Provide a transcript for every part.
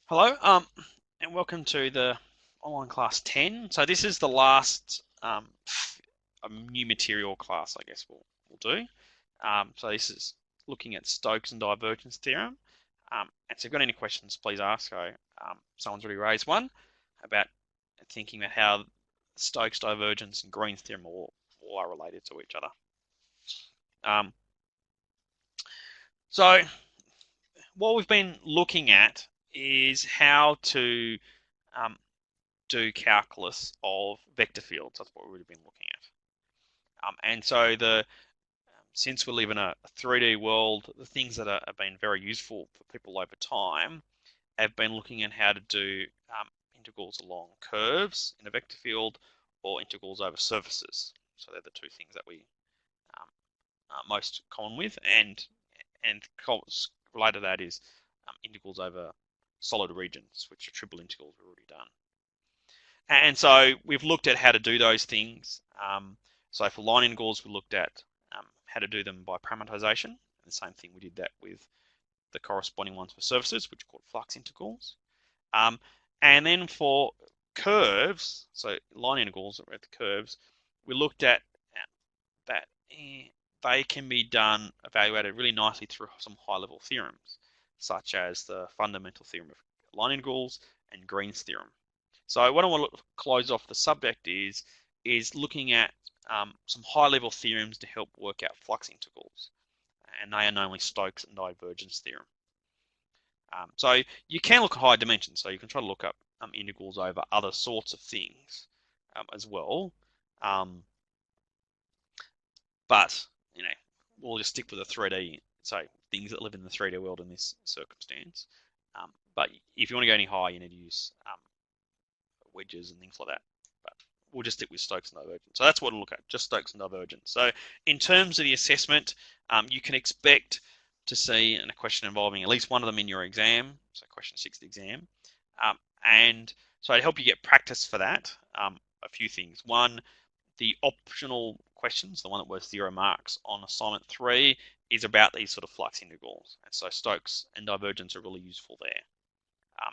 Hello, and welcome to the online class 10. So this is the last new material class, I guess we'll do. So this is looking at Stokes and divergence theorem. And so if you've got any questions, please ask. Someone's already raised one about thinking about how Stokes divergence and Green's theorem all are related to each other. Um, so what we've been looking at is how to um, do calculus of vector fields. That's what we've really been looking at. And so since we live in a 3D world, the things that have been very useful for people over time have been looking at how to do integrals along curves in a vector field or integrals over surfaces. So they're the two things that we um, are most common with, and related to that is integrals over solid regions, which are triple integrals we've already done. And so we've looked at how to do those things. So for line integrals, we looked at how to do them by parameterization. The same thing, we did that with the corresponding ones for surfaces, which are called flux integrals. And then for curves, so line integrals at the curves, we looked at that they can be evaluated really nicely through some high-level theorems, such as the fundamental theorem of line integrals and Green's theorem. So what I want to close off the subject is looking at some high-level theorems to help work out flux integrals, and they are namely Stokes and divergence theorem. So you can look at higher dimensions, so you can try to look up integrals over other sorts of things as well. But we'll just stick with the 3D, so things that live in the 3D world in this circumstance. But if you want to go any higher, you need to use wedges and things like that. But we'll just stick with Stokes and divergence. So that's what we'll look at, just Stokes and divergence. So in terms of the assessment, you can expect to see a question involving at least one of them in your exam, so question 6 of the exam. And so to help you get practice for that, a few things. One, the optional questions, the one that was 0 marks on assignment 3, is about these sort of flux integrals. And so Stokes and divergence are really useful there.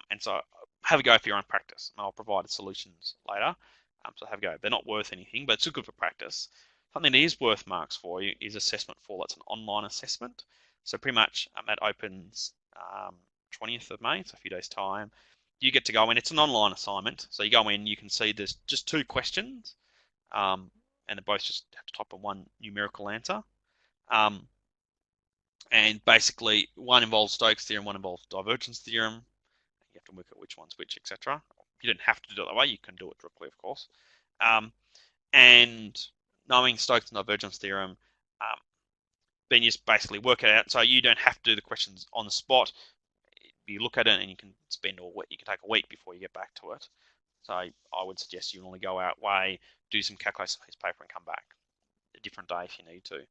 And so have a go for your own practice. And I'll provide solutions later. So have a go. They're not worth anything, but it's good for practice. Something that is worth marks for you is assessment 4. That's an online assessment. So pretty much that opens 20th of May, so a few days' time. You get to go in. It's an online assignment. So you go in, you can see there's just 2 questions. And they both just have to type in one numerical answer. And basically, one involves Stokes' theorem, one involves divergence theorem. You have to work out which one's which, etc. You don't have to do it that way. You can do it directly, of course. And knowing Stokes and divergence theorem, then you just basically work it out. So you don't have to do the questions on the spot. You look at it and you can spend all week. You can take a week before you get back to it. So I would suggest you only go out way, do some calculations on his paper, and come back a different day if you need to.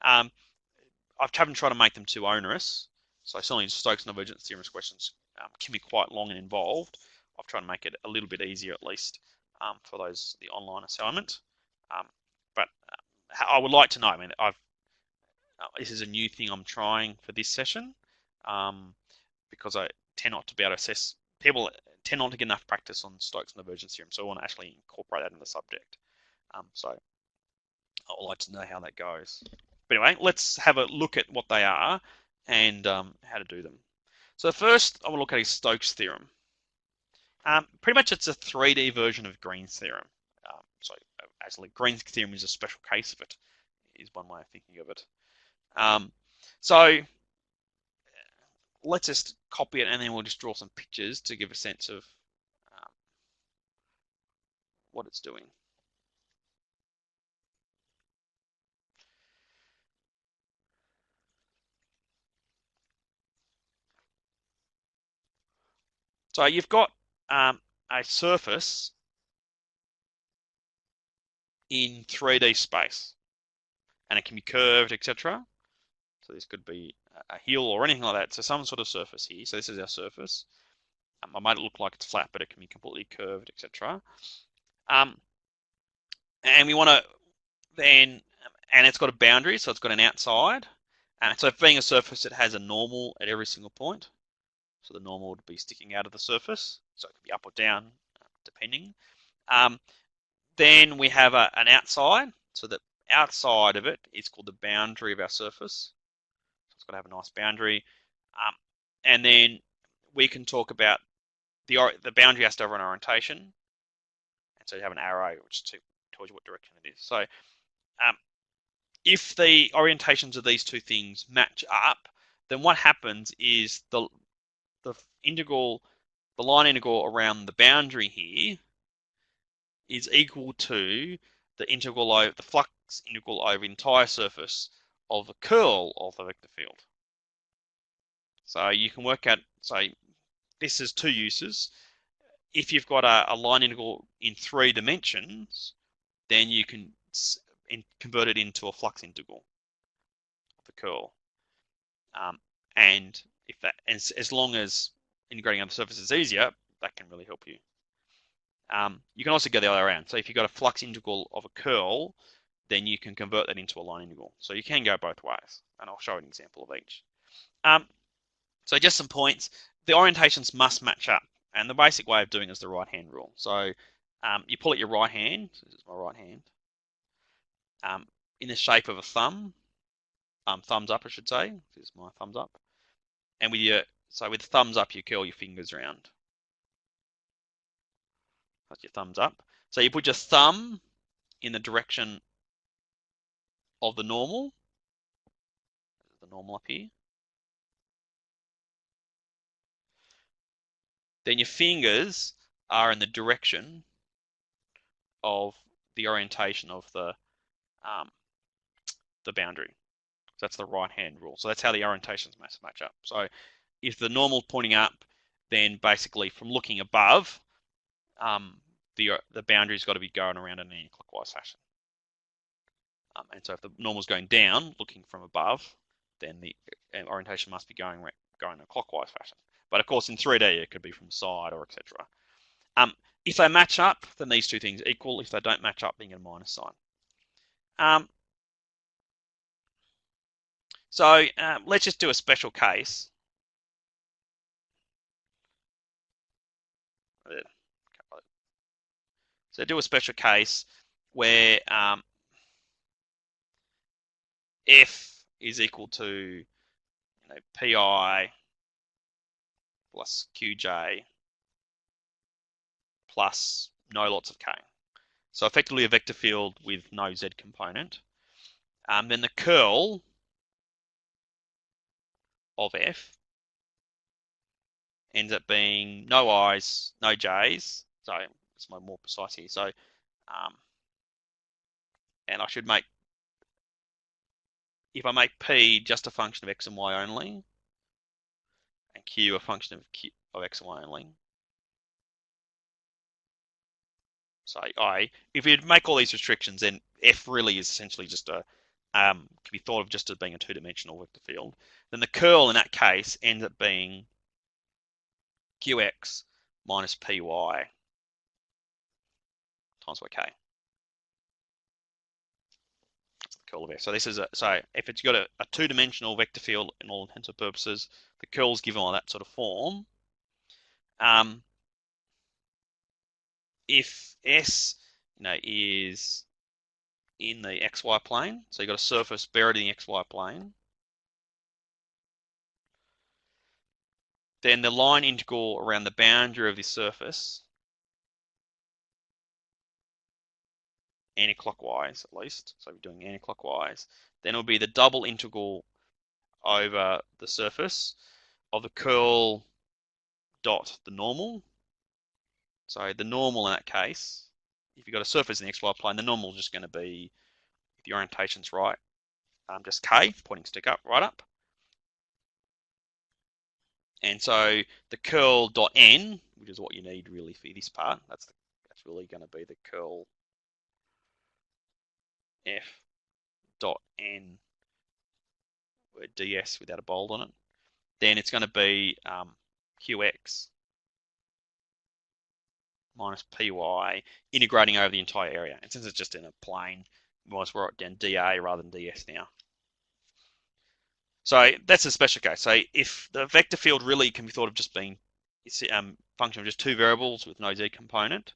I haven't tried to make them too onerous. So certainly Stokes and divergence theorems questions can be quite long and involved. I've tried to make it a little bit easier at least for the online assignment. But I would like to know. I mean, this is a new thing I'm trying for this session because I tend not to be able to assess people. Tend not to get enough practice on Stokes and divergence theorem, so I want to actually incorporate that in the subject. So I would like to know how that goes. But anyway, let's have a look at what they are and how to do them. So first, I will look at his Stokes theorem. Pretty much it's a 3D version of Green's theorem. So actually, Green's theorem is a special case of it, is one way of thinking of it. So let's just copy it and then we'll just draw some pictures to give a sense of what it's doing. So you've got a surface in 3D space, and it can be curved, etc. So this could be a hill or anything like that. So some sort of surface here. So this is our surface. I made it look like it's flat, but it can be completely curved, etc. And we want to then, and it's got a boundary, so it's got an outside. And so being a surface, it has a normal at every single point. So the normal would be sticking out of the surface. So it could be up or down, depending. Um, then we have an outside. So the outside of it is called the boundary of our surface. So it's got to have a nice boundary. Um, and then we can talk about the boundary has to have an orientation. And so you have an arrow which tells you what direction it is. So if the orientations of these two things match up, then what happens is the integral, the line integral around the boundary here is equal to the integral over the flux integral over the entire surface of the curl of the vector field. So you can work out, so this has two uses. If you've got a line integral in 3 dimensions, then you can convert it into a flux integral of the curl. And if that, as long as integrating on the surface is easier, that can really help you. You can also go the other way around. So if you've got a flux integral of a curl, then you can convert that into a line integral. So you can go both ways, and I'll show an example of each. So just some points. The orientations must match up, and the basic way of doing it is the right-hand rule. So you pull at your right hand. So this is my right hand. In the shape of a thumb, thumbs up, I should say. This is my thumbs up. And with thumbs up, you curl your fingers around. That's your thumbs up. So you put your thumb in the direction of the normal. The normal up here. Then your fingers are in the direction of the orientation of the boundary. So that's the right-hand rule. So that's how the orientations match up. So if the normal pointing up, then basically from looking above, the boundary's got to be going around in an anti-clockwise fashion. And so if the normal's going down, looking from above, then the orientation must be going in a clockwise fashion. But of course, in 3D, it could be from the side or etc. If they match up, then these two things are equal. If they don't match up, then you get a minus sign. So let's just do a special case. So do a special case where F is equal to Pi plus Qj plus no lots of K. So effectively a vector field with no Z component. Then the curl of F ends up being no I's, no J's. So it's more precise here. So, and I should make, if I make P just a function of X and Y only, and Q a function of X and Y only. So if you make all these restrictions, then F really is essentially just can be thought of just as being a two-dimensional vector field. Then the curl in that case ends up being Qx minus Py times by K. That's the curl of F. So this is so if it's got a two-dimensional vector field in all intents and purposes, the curl is given on that sort of form. If S is in the XY plane, so you've got a surface buried in the XY plane, then the line integral around the boundary of this surface, anti-clockwise at least, so we're doing anti-clockwise, then it'll be the double integral over the surface of the curl dot the normal. So the normal in that case, if you've got a surface in the XY plane, the normal is just going to be, if the orientation's right, just K, pointing stick up, right up. And so the curl dot n, which is what you need really for this part, that's really going to be the curl f dot n, ds without a bold on it. Then it's going to be qx minus py integrating over the entire area. And since it's just in a plane, we might as well write down dA rather than ds now. So that's a special case. So if the vector field really can be thought of just being it's function of just two variables with no z component,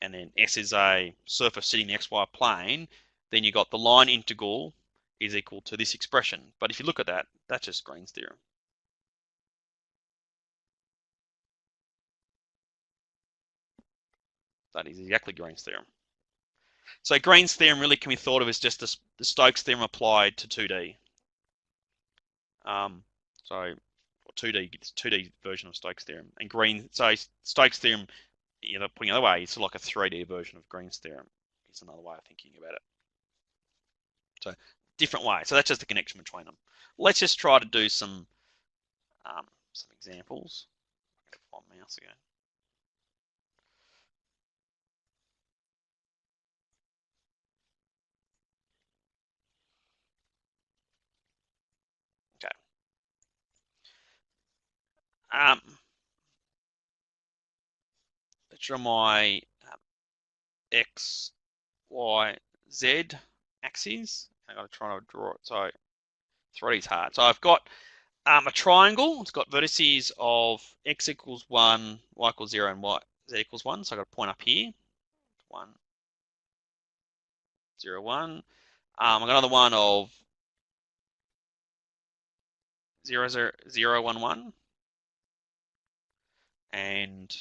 and then S is a surface sitting in the xy plane, then you got the line integral is equal to this expression. But if you look at that, that's just Green's theorem. That is exactly Green's theorem. So Green's theorem really can be thought of as just the Stokes theorem applied to 2D. So 2D, it's 2D version of Stokes theorem, and so Stokes theorem, putting it another way, it's like a 3D version of Green's theorem. It's another way of thinking about it. So different way. So that's just the connection between them. Let's just try to do some examples. I'm going to find my mouse again. Okay. Let's draw my x, y, z axes. I got to try to draw it. So 3D is hard. So I've got a triangle. It's got vertices of x equals 1, y equals 0, and z equals 1. So I've got a point up here. 1, 0, 1. I've got another one of 0, 0, 0, 1, 1. And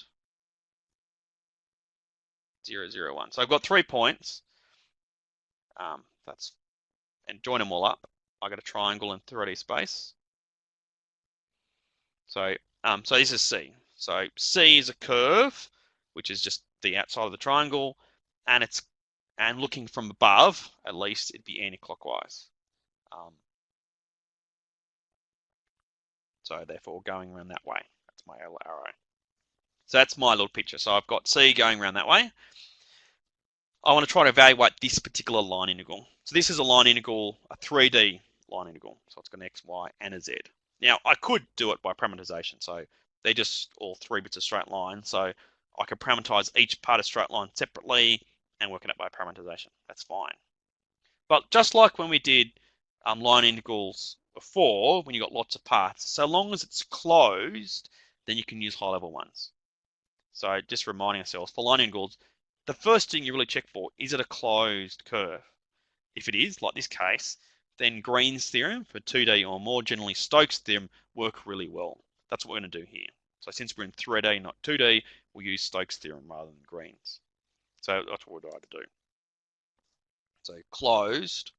0, 0, 1. So I've got 3 points. And join them all up. I got a triangle in 3D space. So this is C. So C is a curve, which is just the outside of the triangle, and looking from above, at least it'd be anti-clockwise. So therefore, going around that way. That's my arrow. So that's my little picture. So I've got C going around that way. I want to try to evaluate this particular line integral. So this is a line integral, a 3D line integral. So it's got an x, y, and a z. Now, I could do it by parameterization. So they're just all 3 bits of straight line. So I could parameterize each part of straight line separately and work it out by parameterization. That's fine. But just like when we did line integrals before, when you got lots of parts, so long as it's closed, then you can use high-level ones. So just reminding ourselves, for line integrals, the first thing you really check for, is it a closed curve? If it is, like this case, then Green's theorem for 2D, or more generally Stokes theorem, work really well. That's what we're going to do here. So since we're in 3D, not 2D, we'll use Stokes theorem rather than Green's. So that's what we'll try to do. So closed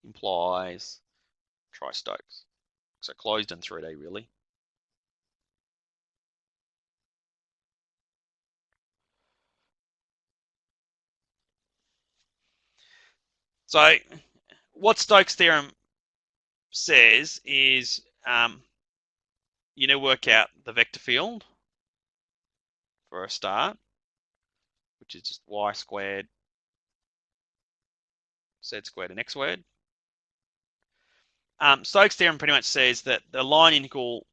implies try Stokes. So closed in 3D really. So what Stokes theorem says is work out the vector field for a start, which is just y squared, z squared, and x squared. Stokes theorem pretty much says that the line integral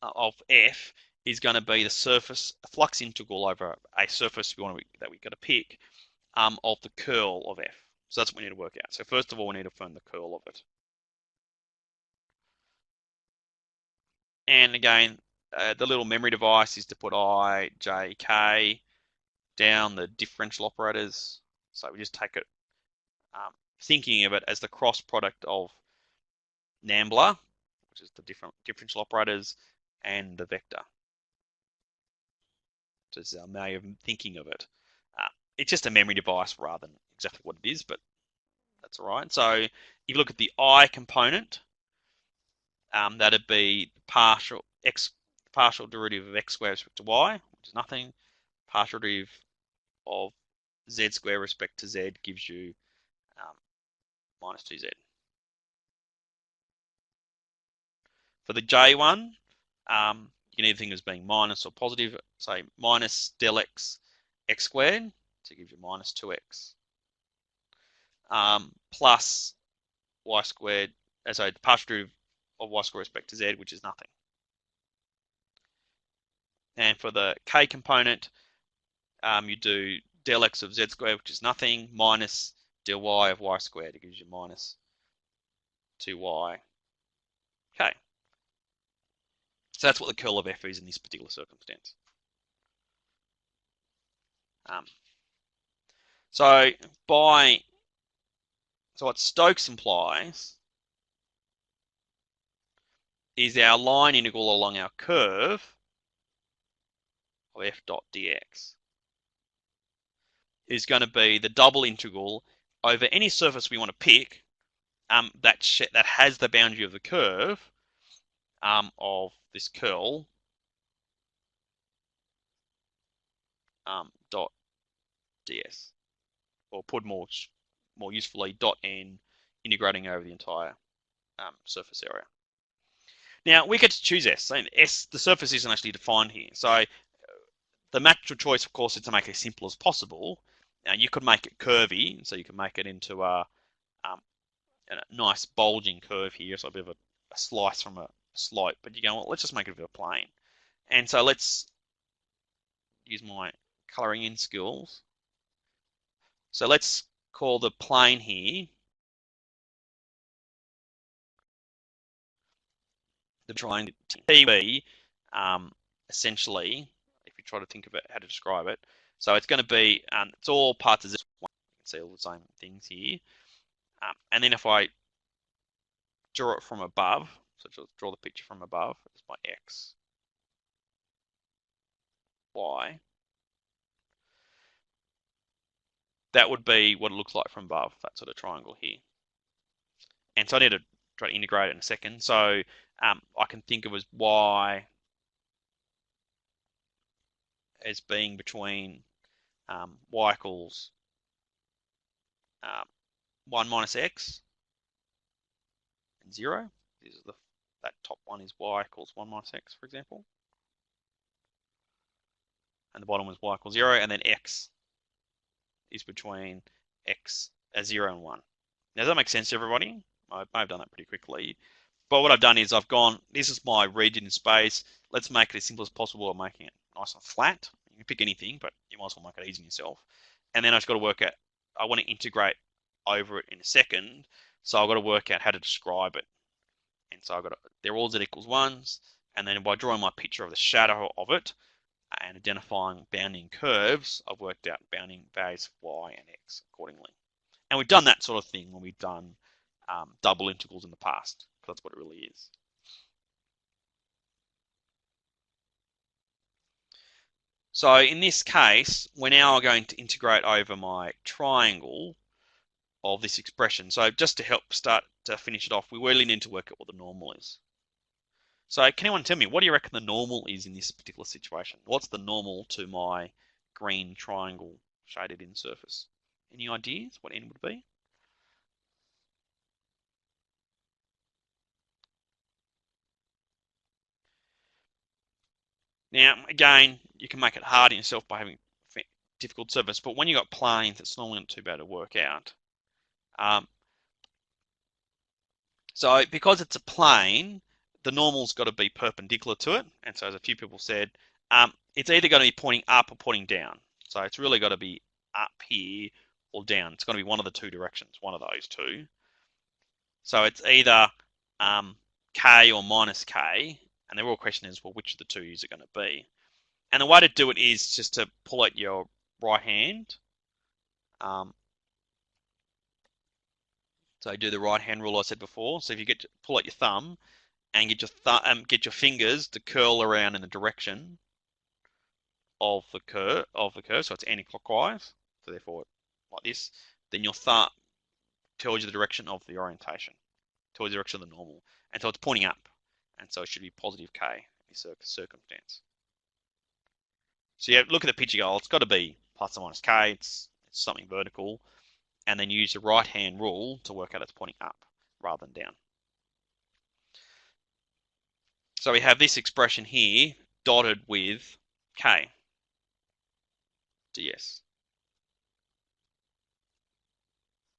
of f is going to be the surface flux integral over a surface that we've got to pick of the curl of f. So that's what we need to work out. So first of all, we need to find the curl of it. And again, the little memory device is to put I, J, K down the differential operators. So we just take it, thinking of it as the cross product of Nambla, which is the different differential operators, and the vector. So this is our way of thinking of it. It's just a memory device rather than exactly what it is, but that's all right. So if you look at the I component, that'd be partial derivative of x squared with respect to y, which is nothing. Partial derivative of z squared with respect to z gives you minus 2z. For the j one, you can either think of as being minus or positive. Say minus del x squared, so it gives you minus 2x, plus y squared, so the partial derivative of y squared with respect to z, which is nothing. And for the k component, you do del x of z squared, which is nothing, minus del y of y squared. It gives you minus 2y. Okay. So that's what the curl of f is in this particular circumstance. So what Stokes implies is our line integral along our curve of f dot dx is going to be the double integral over any surface we want to pick that has the boundary of the curve of this curl dot ds, or put more usefully, dot n integrating over the entire surface area. Now we get to choose s. So s, the surface isn't actually defined here. So the natural choice, of course, is to make it as simple as possible. Now you could make it curvy, so you can make it into a nice bulging curve here, so a bit of a slice from a slope. But you go, well, let's just make it a bit of plane. And so let's use my coloring in skills. So let's call the plane here the triangle TB, essentially, if you try to think about how to describe it. So it's going to be, it's all parts of this one. You can see all the same things here. And then if I draw it from above, so just draw the picture from above, it's my x, y. That would be what it looks like from above, that sort of triangle here. And so I need to try to integrate it in a second. So I can think of as y as being between y equals 1 minus x and 0. That top one is y equals 1 minus x, for example. And the bottom is y equals 0, and then x is between x as 0 and 1. Now, does that make sense to everybody? I may have done that pretty quickly. But what I've done is I've gone, this is my region in space. Let's make it as simple as possible by making it nice and flat. You can pick anything, but you might as well make it easy yourself. And then I've got to work out, I want to integrate over it in a second. So I've got to work out how to describe it. And so I've got to, they're all z equals 1s. And then by drawing my picture of the shadow of it and identifying bounding curves, I've worked out bounding values of y and x accordingly. And we've done that sort of thing when we've done double integrals in the past, because that's what it really is. So in this case, we're now going to integrate over my triangle of this expression. So just to help start to finish it off, we really need to work out what the normal is. So can anyone tell me, what do you reckon the normal is in this particular situation? What's the normal to my green triangle shaded in surface? Any ideas what n would be? Now, again, you can make it hard on yourself by having difficult surface, but when you've got planes, it's normally not too bad to work out. So because it's a plane, the normal's got to be perpendicular to it. And so as a few people said, it's either going to be pointing up or pointing down. So it's really got to be up here or down. It's going to be one of the two directions, one of those two. So it's either k or minus k. And the real question is, well, which of the two is it going to be? And the way to do it is just to pull out your right hand. So do the right hand rule I said before. So if you pull out your thumb and get your fingers to curl around in the direction of the curve, so it's anti-clockwise. So therefore, like this, then your thumb tells you the direction of the orientation, tells you the direction of the normal, and so it's pointing up. And so it should be positive k in this circumstance. So you look at the picture, go, it's got to be plus or minus k. It's something vertical, and then use the right hand rule to work out it's pointing up rather than down. So we have this expression here dotted with k ds.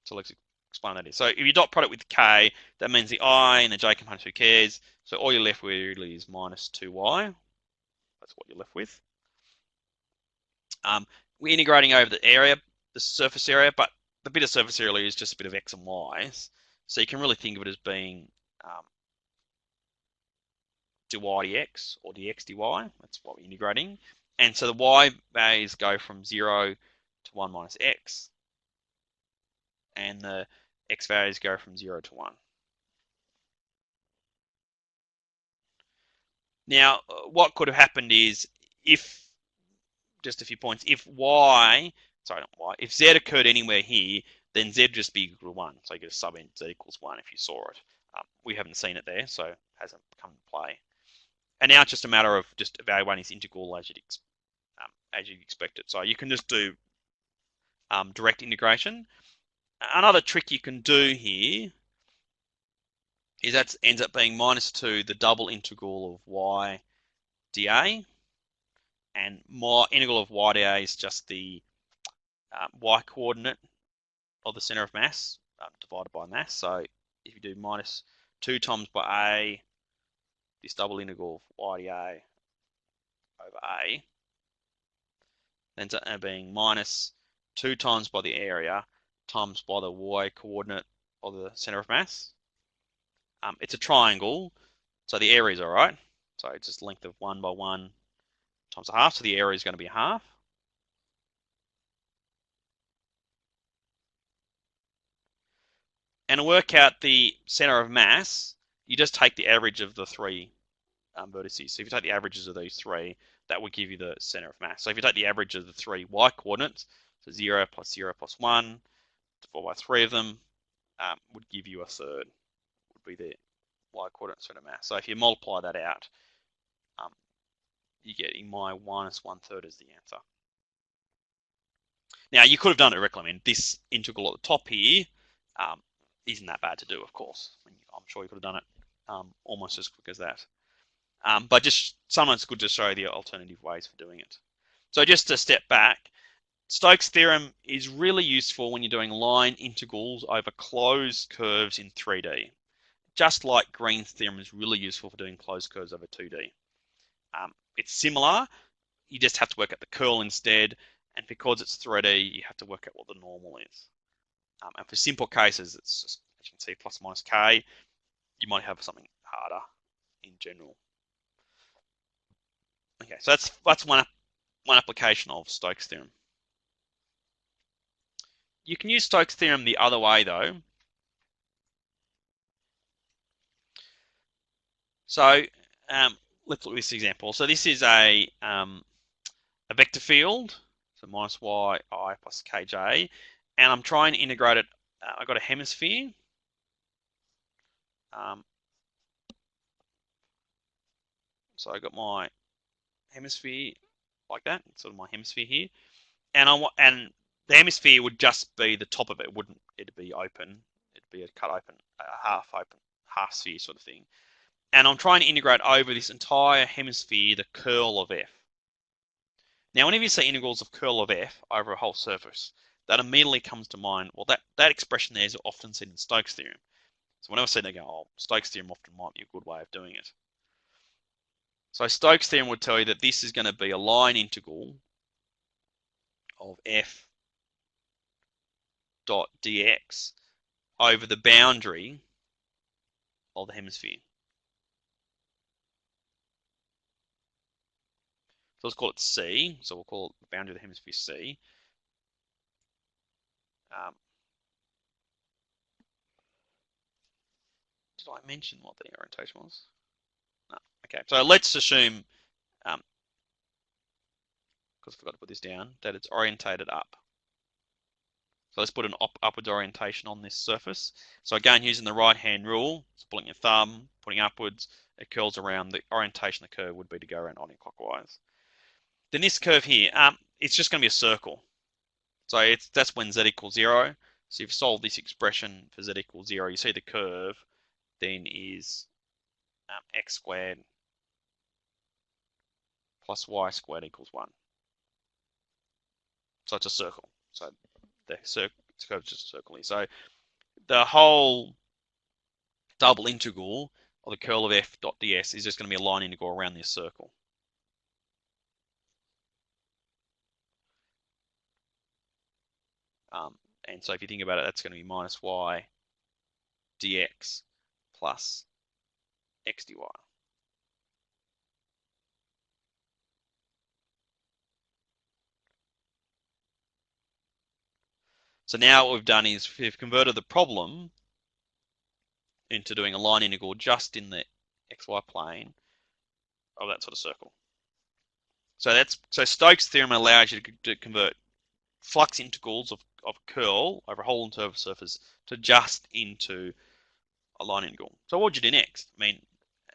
So let's explain that is. So if you dot product with k, that means the I and the j components, who cares? So all you're left with really is minus 2y. That's what you're left with. We're integrating over the area, the surface area, but the bit of surface area is just a bit of x and y's. So you can really think of it as being dy dx or dx dy. That's what we're integrating. And so the y values go from 0 to 1 minus x, and the x values go from 0 to 1. Now, what could have happened is if, just a few points, if if z occurred anywhere here, then z would just be equal to 1. So you get a sub z equals 1 if you saw it. We haven't seen it there, so it hasn't come into play. And now it's just a matter of just evaluating this integral as you'd expect it. So you can just do direct integration. Another trick you can do here is that ends up being minus 2 the double integral of y dA, and my integral of y dA is just the y coordinate of the center of mass divided by mass. So if you do minus 2 times by a, this double integral of y dA over a, ends up being minus 2 times by the area times by the y coordinate of the center of mass. It's a triangle, so the area is all right. So it's just length of 1 by 1 times a half, so the area is going to be a half. And to work out the center of mass, you just take the average of the three vertices. So if you take the averages of these three, that will give you the center of mass. So if you take the average of the three y coordinates, so 0 plus 0 plus 1, divided by 3 of them, would give you a third, would be the y coordinate center of mass. So if you multiply that out, you get my minus 1/3 as the answer. Now you could have done it directly. I mean, this integral at the top here isn't that bad to do, of course. I mean, I'm sure you could have done it almost as quick as that. But just sometimes it's good to show the alternative ways for doing it. So just to step back, Stoke's theorem is really useful when you're doing line integrals over closed curves in 3D. Just like Green's theorem is really useful for doing closed curves over 2D. It's similar, you just have to work out the curl instead, and because it's 3D, you have to work out what the normal is. And for simple cases, it's just, as you can see, plus or minus k. You might have something harder in general. Okay, so that's one application of Stoke's theorem. You can use Stoke's theorem the other way though. So let's look at this example. So this is a vector field, so minus yi plus kj, and I'm trying to integrate it. I've got a hemisphere. So I got my hemisphere like that, sort of my hemisphere here, and the hemisphere would just be the top of it. It'd be open. It'd be a cut open, a half open, half sphere sort of thing. And I'm trying to integrate over this entire hemisphere the curl of f. Now, whenever you say integrals of curl of f over a whole surface, that immediately comes to mind. Well, that expression there is often seen in Stoke's theorem. So whenever I see it, they go, oh, Stoke's theorem often might be a good way of doing it. So Stoke's theorem would tell you that this is going to be a line integral of f dot dx over the boundary of the hemisphere. So let's call it C. So we'll call it the boundary of the hemisphere C. Did I mention what the orientation was? No. Okay, so let's assume, because I forgot to put this down, that it's orientated up. So let's put an upwards orientation on this surface. So again, using the right-hand rule, so pulling your thumb, putting upwards, it curls around. The orientation of the curve would be to go around anti-clockwise. Then this curve here, it's just going to be a circle. So that's when z equals 0. So if you solve this expression for z equals 0, you see the curve then is x squared plus y squared equals 1. So it's a circle. So the curve is just a circle here. So the whole double integral of the curl of f dot ds is just going to be a line integral around this circle. And so if you think about it, that's going to be minus y dx plus x dy. So now what we've done is we've converted the problem into doing a line integral just in the xy plane of that sort of circle. So Stoke's theorem allows you to convert flux integrals of curl over a whole surface to just into a line integral. So what would you do next? I mean,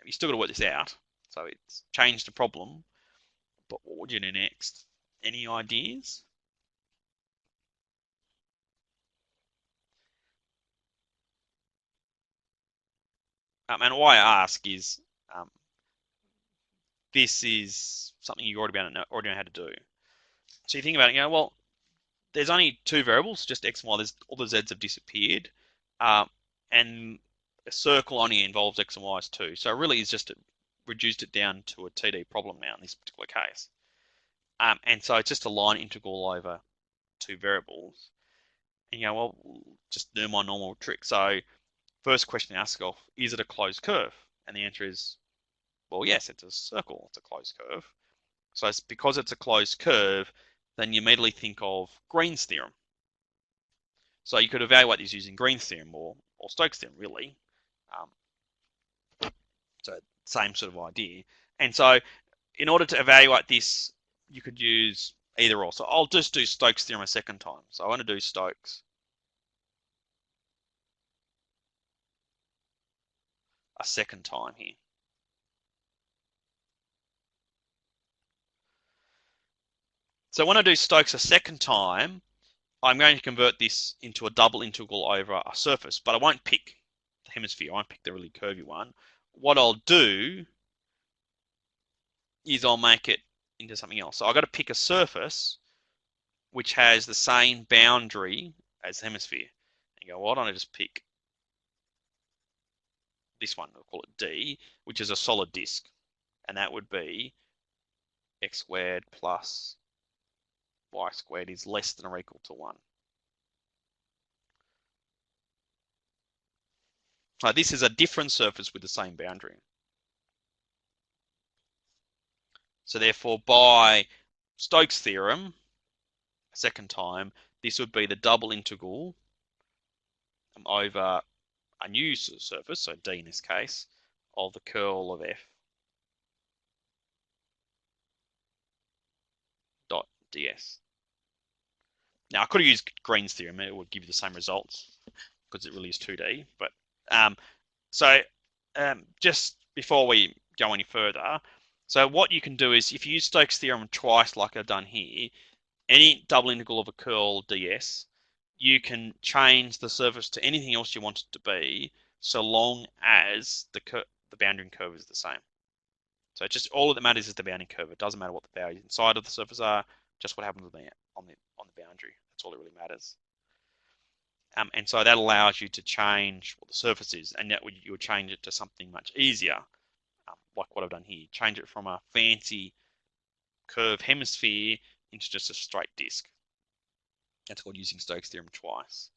you still got to work this out. So it's changed the problem, but what would you do next? Any ideas? And why I ask is um, this is something you already know how to do. So you think about it, well, there's only two variables, just x and y. There's all the z's have disappeared, and a circle only involves x and y's too. So it really is just reduced it down to a TD problem now in this particular case. And so it's just a line integral over two variables. And well, just do my normal trick. So first question to ask yourself, is it a closed curve? And the answer is, well, yes, it's a circle. It's a closed curve. So it's because it's a closed curve, then you immediately think of Green's theorem. So you could evaluate this using Green's theorem or Stokes' theorem, really. So same sort of idea. And so in order to evaluate this, you could use either or. So I'll just do Stokes' theorem a second time. So I want to do Stokes a second time here. So when I do Stokes a second time, I'm going to convert this into a double integral over a surface, but I won't pick the hemisphere. I won't pick the really curvy one. What I'll do is I'll make it into something else. So I've got to pick a surface which has the same boundary as the hemisphere. And go, why don't I just pick this one? We'll call it D, which is a solid disk. And that would be x squared plus y squared is less than or equal to 1. So this is a different surface with the same boundary. So therefore, by Stokes' theorem, a second time, this would be the double integral over a new surface, so D in this case, of the curl of f dot ds. Now I could have used Green's theorem; it would give you the same results because it really is 2D. But just before we go any further, so what you can do is if you use Stokes' theorem twice, like I've done here, any double integral of a curl ds, you can change the surface to anything else you want it to be, so long as the boundary curve is the same. So just all that matters is the boundary curve. It doesn't matter what the values inside of the surface are, just what happens on the boundary. That's all that really matters. And so that allows you to change what the surface is, and that you would change it to something much easier, like what I've done here. Change it from a fancy curved hemisphere into just a straight disk. That's called using Stokes' theorem twice.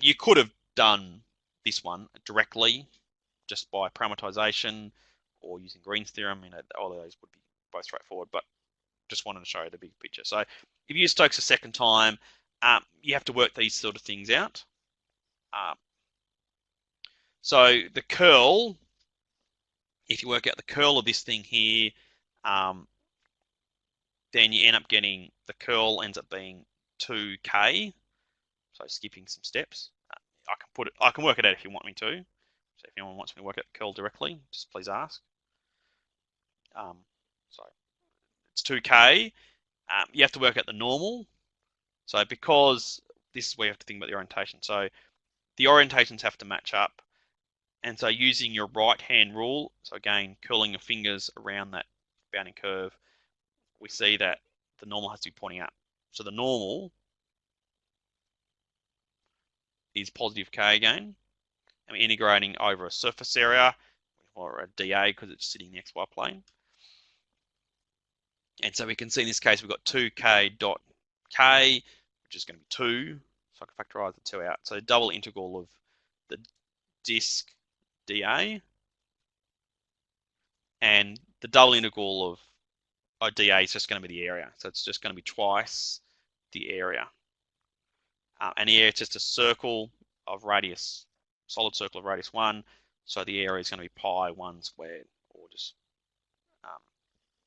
You could have done this one directly, just by parameterization or using Green's theorem. All of those would be both straightforward, but just wanted to show you the big picture. So if you use Stokes a second time, you have to work these sort of things out. So the curl, if you work out the curl of this thing here, then you end up getting, the curl ends up being 2k. So skipping some steps. I can work it out if you want me to. So if anyone wants me to work out the curl directly, just please ask. So it's 2k. You have to work out the normal. So because this is where you have to think about the orientation. So the orientations have to match up. And so using your right hand rule, so again, curling your fingers around that bounding curve, we see that the normal has to be pointing up. So the normal is positive k again. And we're integrating over a surface area, or a dA because it's sitting in the xy plane. And so we can see in this case we've got 2k dot k, which is going to be 2. So I can factorize the 2 out. So double integral of the disk dA, and the double integral of dA is just going to be the area. So it's just going to be twice the area. And the area is just a circle of radius, solid circle of radius 1. So the area is going to be pi 1 squared, or just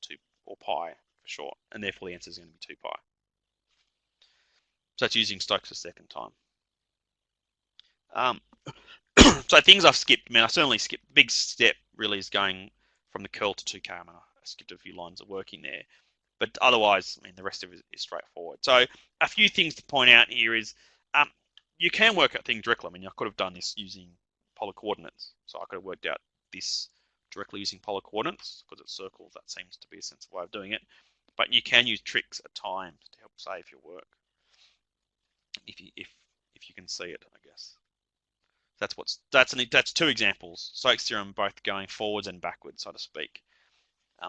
2, or pi for short. And therefore the answer is going to be 2 pi. So that's using Stokes' second time. So things I've skipped, I mean, I certainly skipped. The big step really is going from the curl to 2k. I mean, I skipped a few lines of working there. But otherwise, I mean, the rest of it is straightforward. So a few things to point out here is you can work out things directly. I mean, I could have done this using polar coordinates. So I could have worked out this directly using polar coordinates because it's circles. That seems to be a sensible way of doing it. But you can use tricks at times to help save your work if you can see it, I guess. That's two examples. Stokes' theorem both going forwards and backwards, so to speak.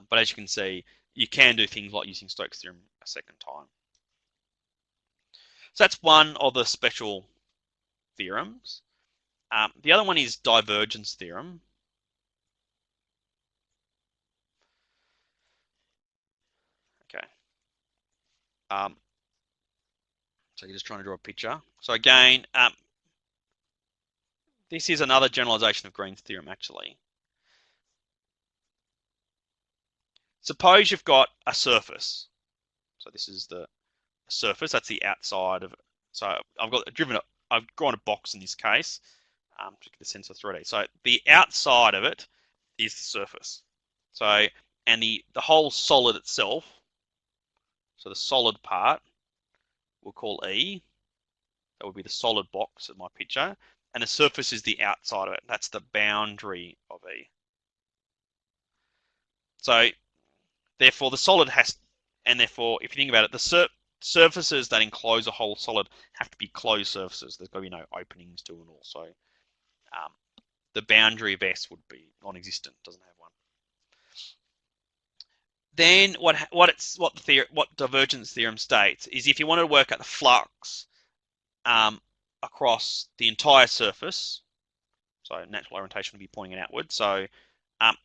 But as you can see, you can do things like using Stokes' theorem a second time. So that's one of the special theorems. The other one is divergence theorem. Okay. So you're just trying to draw a picture. So again, this is another generalization of Green's theorem, actually. Suppose you've got a surface. So this is the surface. That's the outside of it. So I've drawn a box in this case to get the sense of 3D. So the outside of it is the surface. So and the whole solid itself. So the solid part we'll call E. That would be the solid box of my picture. And the surface is the outside of it. That's the boundary of E. So therefore the solid has, and therefore if you think about it, the surfaces that enclose a whole solid have to be closed surfaces. There's got to be no openings to it all. So the boundary of S would be non-existent. Doesn't have one. Then what divergence theorem states is if you want to work out the flux across the entire surface, so natural orientation would be pointing it outward. So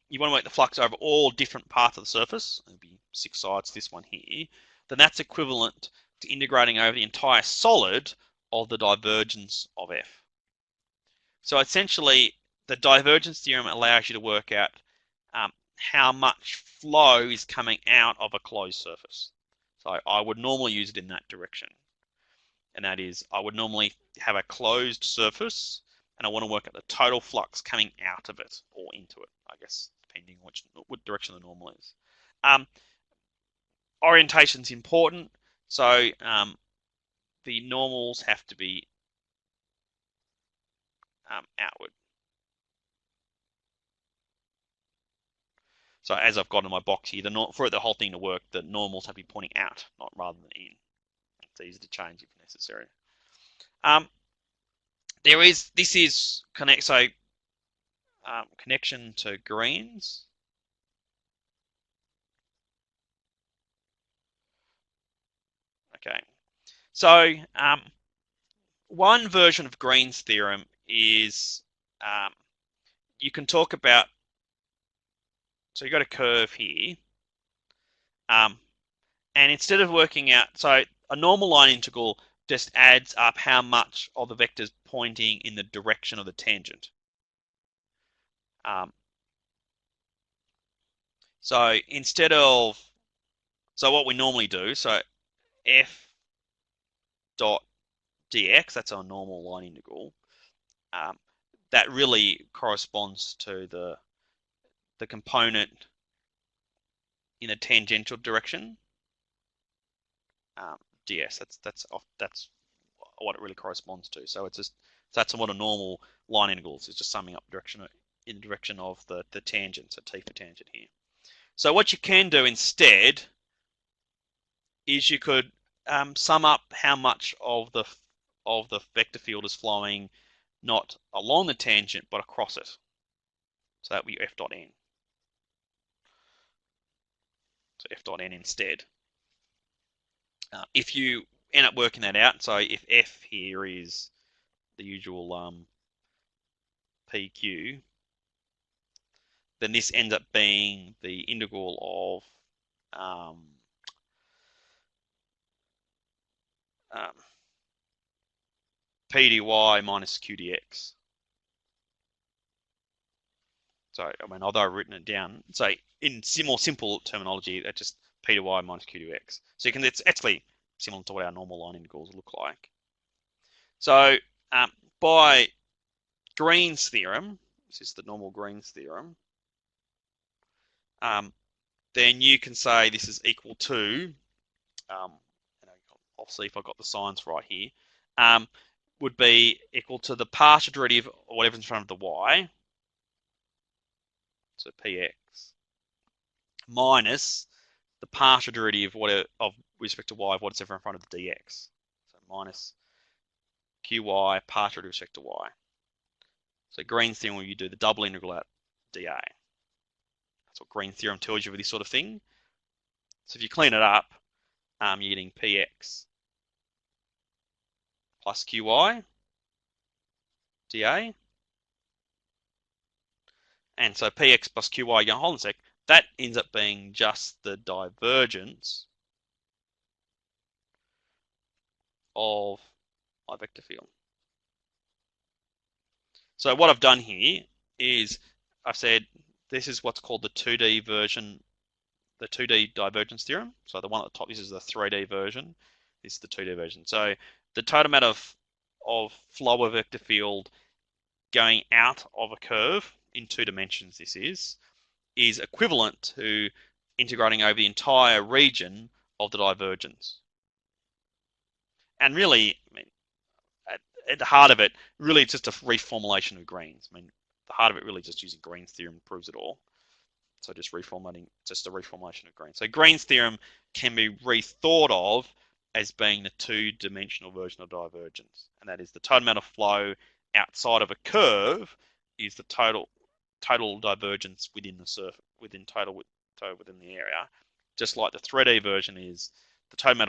you want to work the flux over all different parts of the surface. It'd be 6 sides, this one here. Then that's equivalent to integrating over the entire solid of the divergence of F. So essentially, the divergence theorem allows you to work out how much flow is coming out of a closed surface. So I would normally use it in that direction. And that is, I would normally have a closed surface, and I want to work out the total flux coming out of it or into it, I guess, depending on what direction the normal is. Orientation is important, so the normals have to be outward. So as I've got in my box here, for the whole thing to work, the normals have to be pointing out, not rather than in. It's easy to change if necessary. This is connection to Green's. Okay, so one version of Green's theorem is you can talk about. So you've got a curve here, and instead of working out, so a normal line integral just adds up how much of the vector's pointing in the direction of the tangent. So instead of, so what we normally do, so f dot dx, that's our normal line integral, that really corresponds to the component in a tangential direction. ds, that's what it really corresponds to. So it's just, that's what a normal line integral is just summing up in the direction of the tangent, so t for tangent here. So what you can do instead is you could sum up how much of the vector field is flowing not along the tangent but across it. So that would be f dot n. So f dot n instead. If you end up working that out, so if f here is the usual PQ, then this ends up being the integral of P dy minus Q dx. So, I mean, although I've written it down, so in more simple terminology, that's just P dy minus Q dx. So you can, it's actually similar to what our normal line integrals look like. So by Green's theorem, this is the normal Green's theorem, then you can say this is equal to, I'll see if I got the signs right here, would be equal to the partial derivative of whatever's in front of the y, so px, minus the partial derivative of respect to y of what's ever in front of the dx. So minus qy partial with respect to y. So Green's theorem, where you do the double integral out dA. That's what Green's theorem tells you with this sort of thing. So if you clean it up, you're getting px plus qy dA. And so px plus qy, you hold on a sec, that ends up being just the divergence of my vector field. So what I've done here is I've said this is what's called the 2D version, the 2D divergence theorem. So the one at the top, this is the 3D version. This is the 2D version. So the total amount of flow of vector field going out of a curve in 2 dimensions, this is equivalent to integrating over the entire region of the divergence. And really, I mean, at the heart of it, really it's just a reformulation of Green's. I mean, the heart of it really just using Green's theorem proves it all. So just reformulating, just a reformulation of Green. So Green's theorem can be rethought of as being the 2-dimensional version of divergence, and that is the total amount of flow outside of a curve is the total divergence within the surface, within the area. Just like the 3D version is the total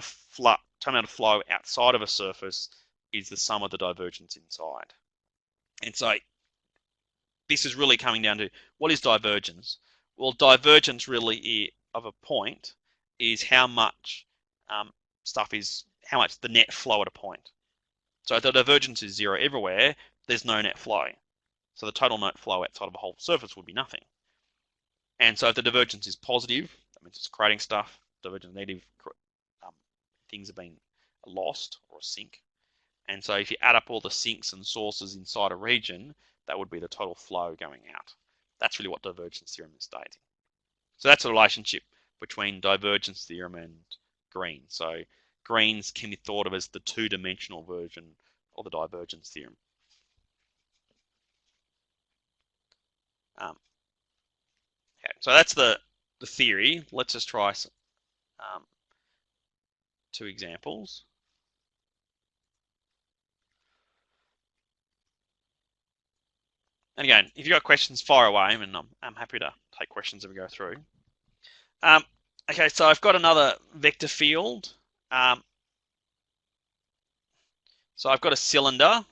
amount of flow outside of a surface is the sum of the divergence inside. And so this is really coming down to what is divergence? Well, divergence really of a point is how much how much the net flow at a point. So if the divergence is 0 everywhere, there's no net flow. So the total net flow outside of a whole surface would be nothing. And so if the divergence is positive, that means it's creating stuff. Divergence negative, things are being lost or a sink. And so if you add up all the sinks and sources inside a region, that would be the total flow going out. That's really what divergence theorem is stating. So that's the relationship between divergence theorem and Green. So Green's can be thought of as the 2-dimensional version of the divergence theorem. Okay, so that's the theory. Let's just try some, 2 examples. And again, if you've got questions, fire away, and I'm happy to take questions as we go through. Okay, so I've got another vector field. So I've got a cylinder.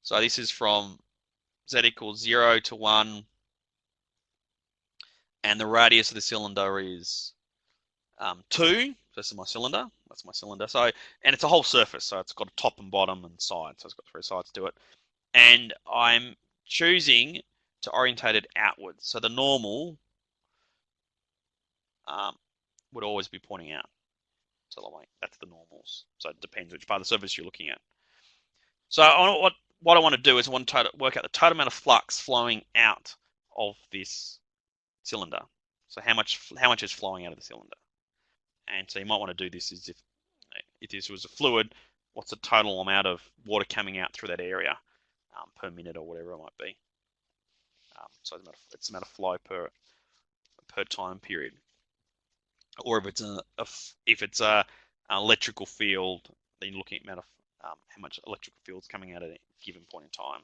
So this is from z equals 0 to 1, and the radius of the cylinder is 2. This is my cylinder. That's my cylinder. So, and it's a whole surface, so it's got a top and bottom and side. So it's got 3 sides to it. And I'm choosing to orientate it outwards. So the normal would always be pointing out. So that's the normals. So it depends which part of the surface you're looking at. So what I want to do is I want to work out the total amount of flux flowing out of this cylinder. So how much is flowing out of the cylinder? And so you might want to do this as if this was a fluid, what's the total amount of water coming out through that area per minute or whatever it might be. So it's the amount of flow per time period. Or if it's a electrical field, then you're looking at amount of how much electrical field is coming out at a given point in time,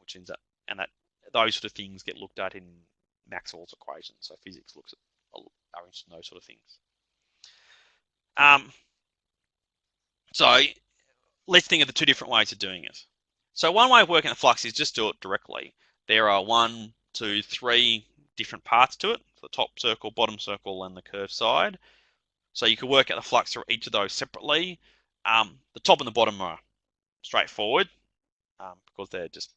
which ends up, and that those sort of things get looked at in Maxwell's equations. So physics looks at are interested in those sort of things. So let's think of the two different ways of doing it. So one way of working the flux is just do it directly. There are 1, 2, 3 different parts to it: the top circle, bottom circle, and the curved side. So you can work out the flux for each of those separately. The top and the bottom are straightforward because they're just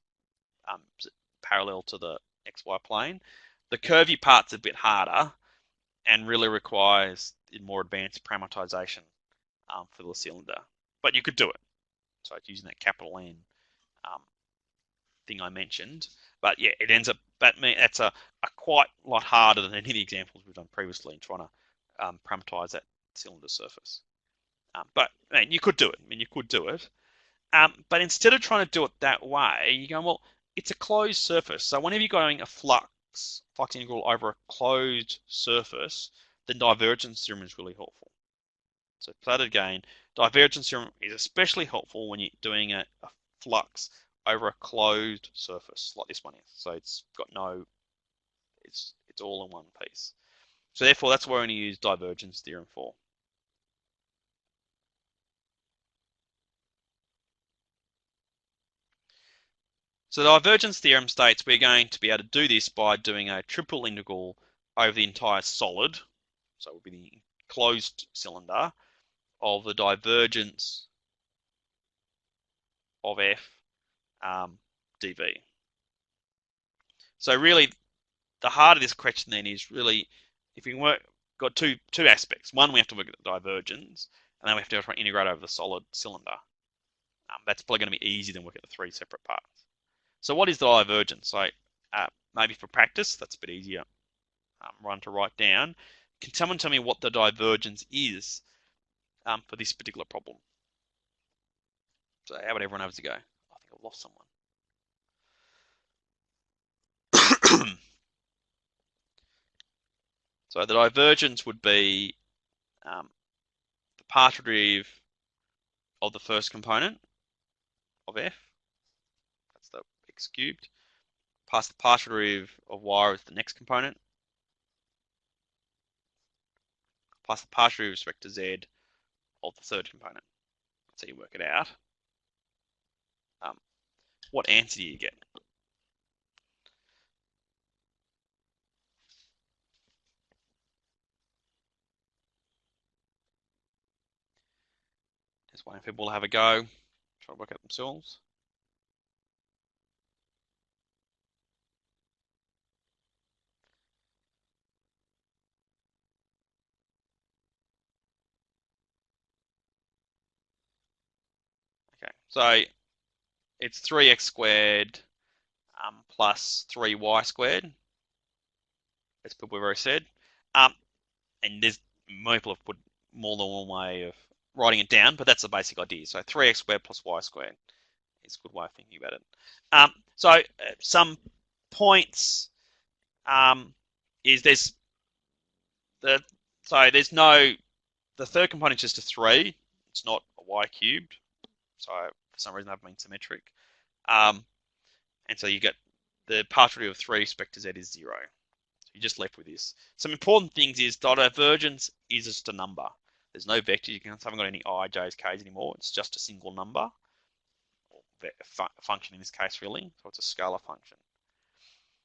parallel to the XY plane. The curvy part's a bit harder and really requires more advanced parameterization for the cylinder. But you could do it. So it's using that capital N thing I mentioned. But yeah, it ends up, that's a quite a lot harder than any of the examples we've done previously in trying to parameterize that cylinder surface. But you could do it. You could do it. But instead of trying to do it that way, you go, well, it's a closed surface. So whenever you're going a flux integral over a closed surface, then divergence theorem is really helpful. So play it again. Divergence theorem is especially helpful when you're doing a flux over a closed surface like this one is. So it's got it's all in one piece. So therefore, that's what we're going to use divergence theorem for. So the divergence theorem states we're going to be able to do this by doing a triple integral over the entire solid. So it would be the closed cylinder of the divergence of f dv. So really, the heart of this question then is really, if we got two aspects. One, we have to work at the divergence, and then we have to try to integrate over the solid cylinder. That's probably going to be easier than work at the three separate parts. So what is the divergence? So maybe for practice, that's a bit easier one to write down. Can someone tell me what the divergence is for this particular problem? So how about everyone have a go? I think I've lost someone. So the divergence would be the partial derivative of the first component of f, that's the x cubed, plus the partial derivative of y with the next component, plus the partial derivative with respect to z of the third component. So you work it out. What answer do you get? Just waiting for people to have a go, try to work out themselves. Okay, so it's 3x squared plus 3y squared, as people have already said. And there's people have put more than one way of writing it down, but that's the basic idea. So 3x squared plus y squared is a good way of thinking about it. So some points is there's the third component is just a 3. It's not a y cubed. So for some reason I've been symmetric. And so you get the partial derivative of 3 respect to z is 0. So you're just left with this. Some important things is divergence is just a number. There's no vector. You haven't got any I, j's, k's anymore. It's just a single number. Or function in this case, really. So it's a scalar function.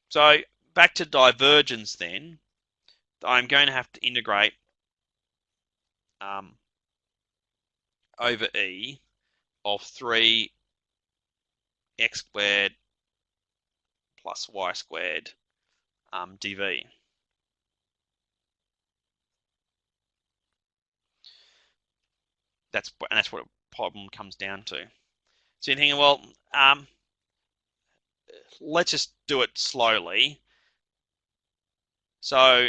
So back to divergence then. I'm going to have to integrate over E of 3x squared plus y squared dv. That's what a problem comes down to. So you're thinking, well, let's just do it slowly. So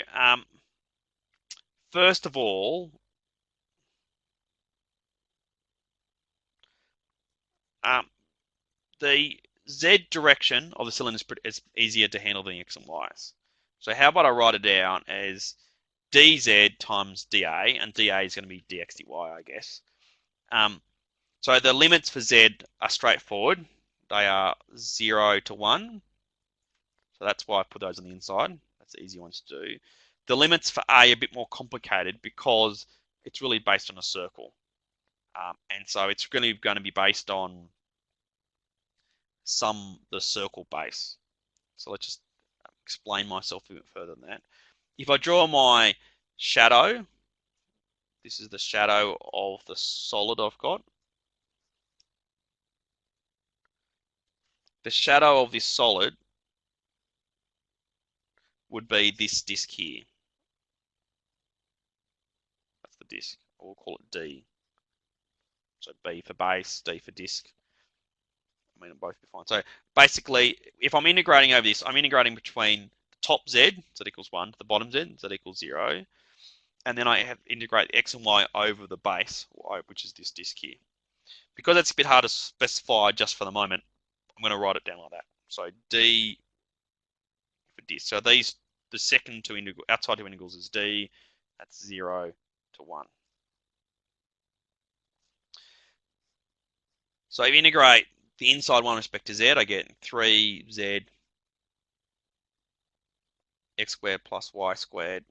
first of all, the z direction of the cylinder is easier to handle than x and y's. So how about I write it down as dz times dA, and dA is going to be dx dy, I guess. So the limits for z are straightforward. They are 0 to 1. So that's why I put those on the inside. That's the easy ones to do. The limits for A are a bit more complicated because it's really based on a circle. And so it's really going to be based on the circle base. So let's just explain myself a bit further than that. If I draw my shadow, this is the shadow of the solid I've got. The shadow of this solid would be this disk here. That's the disk. We'll call it D. So B for base, D for disk. I mean, it'll both be fine. So basically, if I'm integrating over this, I'm integrating between the top Z, Z equals 1, to the bottom Z, Z equals 0. And then I have integrate X and Y over the base, which is this disk here. Because it's a bit hard to specify just for the moment, I'm going to write it down like that. So D for disk. So these, the second two integral, outside two integrals is D. That's 0 to 1. So if you integrate the inside one with respect to Z, I get 3Z x squared plus y squared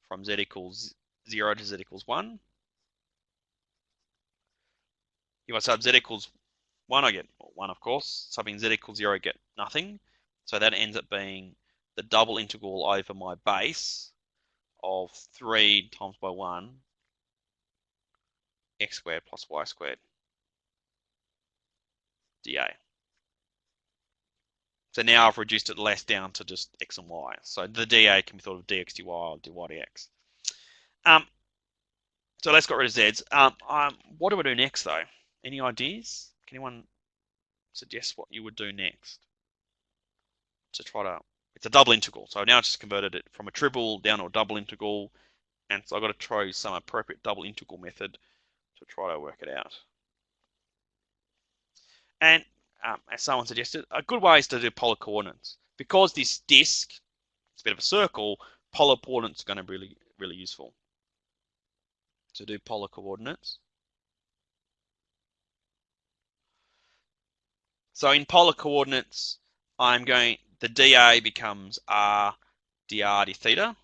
from Z equals 0 to Z equals 1. If I sub Z equals 1, I get 1, of course. Subbing Z equals 0, I get nothing. So that ends up being the double integral over my base of 3 times by 1 x squared plus y squared dA. So now I've reduced it less down to just x and y. So the dA can be thought of dx dy or dy dx. So let's get rid of z's. What do I do next, though? Any ideas? Can anyone suggest what you would do next? To try to, it's a double integral. So now I've just converted it from a triple down to a double integral. And so I've got to try some appropriate double integral method to try to work it out. And as someone suggested, a good way is to do polar coordinates. Because this disk is a bit of a circle, polar coordinates are going to be really useful. To do polar coordinates. So in polar coordinates, the dA becomes r dr d theta.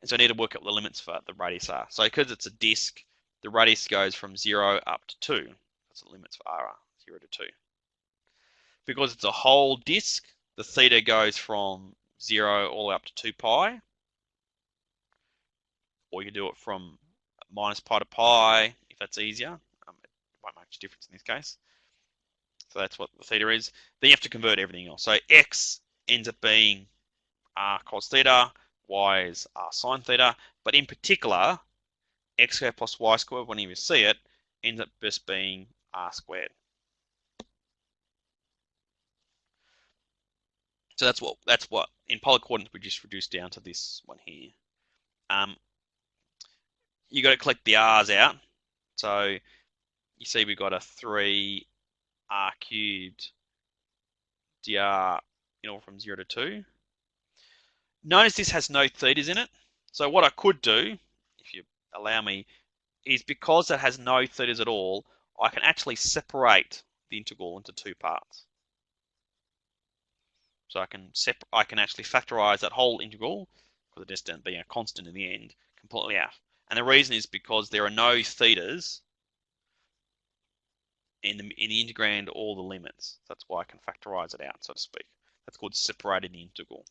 And so I need to work out the limits for the radius r. So because it's a disk, the radius goes from 0 up to 2. That's the limits for r, 0 to 2. Because it's a whole disk, the theta goes from 0 all the way up to 2 pi. Or you do it from minus pi to pi, if that's easier. It won't make much difference in this case. So that's what the theta is. Then you have to convert everything else. So x ends up being r cos theta, y is r sine theta. But in particular, x squared plus y squared, whenever you see it, ends up just being r squared. So that's what in polar coordinates we just reduced down to this one here. You got to collect the r's out. So you see we've got a 3r cubed dr from 0 to 2. Notice this has no thetas in it. So what I could do, if you allow me, is because it has no thetas at all, I can actually separate the integral into two parts. So I can actually factorize that whole integral, because it just ends up being a constant in the end, completely out. And the reason is because there are no thetas in the integrand or the limits. That's why I can factorize it out, so to speak. That's called separating the integral.